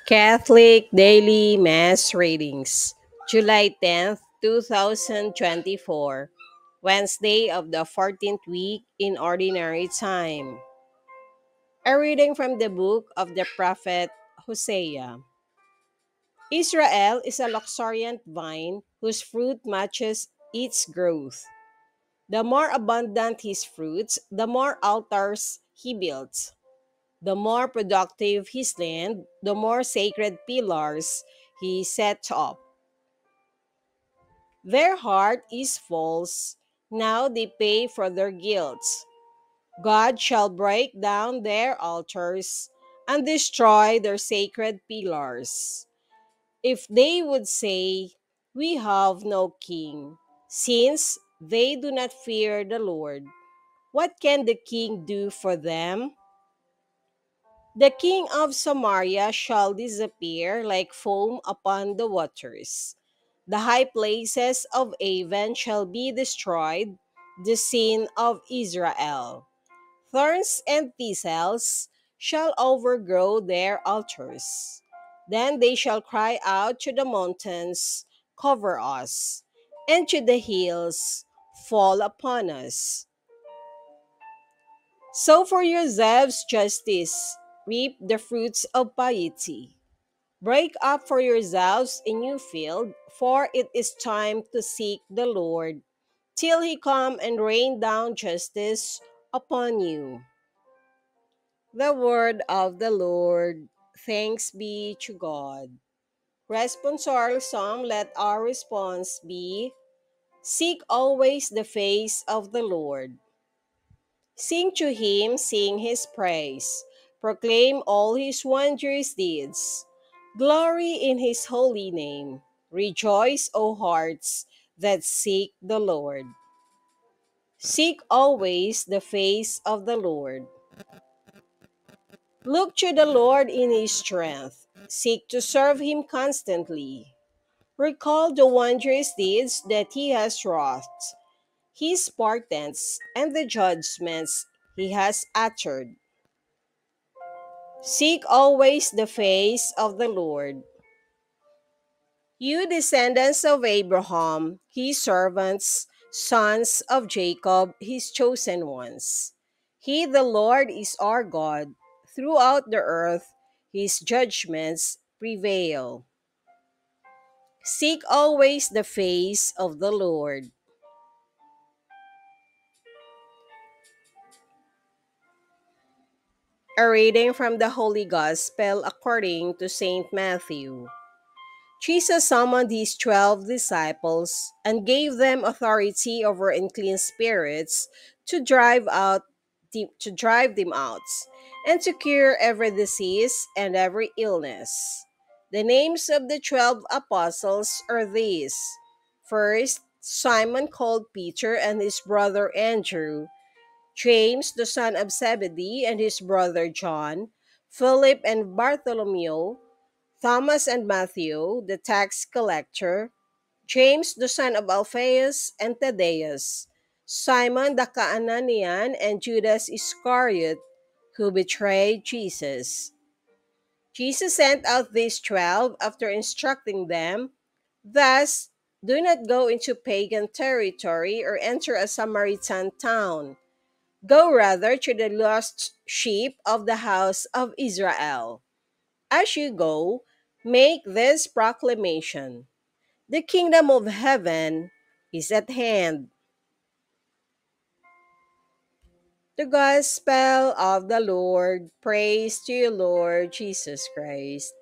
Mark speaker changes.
Speaker 1: Catholic Daily Mass Readings, July 10th, 2024, Wednesday of the 14th week in Ordinary Time. A reading from the book of the prophet Hosea. Israel is a luxuriant vine whose fruit matches its growth. The more abundant his fruits, the more altars he builds. The more productive his land, the more sacred pillars he sets up. Their heart is false, now they pay for their guilt. God shall break down their altars and destroy their sacred pillars. If they would say, "We have no king," since they do not fear the Lord, what can the king do for them? The king of Samaria shall disappear like foam upon the waters. The high places of Aven shall be destroyed, the sin of Israel. Thorns and thistles shall overgrow their altars. Then they shall cry out to the mountains, "Cover us," and to the hills, "Fall upon us." Sow for yourselves justice, reap the fruits of piety. Break up for yourselves a new field, for it is time to seek the Lord, till he come and rain down justice upon you. The word of the Lord. Thanks be to God. Responsorial Psalm, let our response be, "Seek always the face of the Lord." Sing to him, sing his praise. Proclaim all his wondrous deeds. Glory in his holy name. Rejoice, O hearts that seek the Lord. Seek always the face of the Lord. Look to the Lord in his strength. Seek to serve him constantly. Recall the wondrous deeds that he has wrought, his portents, and the judgments he has uttered. Seek always the face of the Lord. You descendants of Abraham, his servants, sons of Jacob, his chosen ones. He, the Lord, is our God. Throughout the earth, his judgments prevail. Seek always the face of the Lord. A reading from the Holy Gospel according to St. Matthew. Jesus summoned his 12 disciples and gave them authority over unclean spirits to drive them out and to cure every disease and every illness. The names of the 12 apostles are these: first, Simon called Peter and his brother Andrew, James the son of Zebedee and his brother John, Philip and Bartholomew, Thomas and Matthew, the tax collector, James the son of Alphaeus and Thaddeus, Simon the Cananaean, and Judas Iscariot, who betrayed Jesus. Jesus sent out these 12 after instructing them, "Thus, do not go into pagan territory or enter a Samaritan town. Go rather to the lost sheep of the house of Israel. As you go, make this proclamation: the kingdom of heaven is at hand." The Gospel of the Lord. Praise to you, Lord Jesus Christ.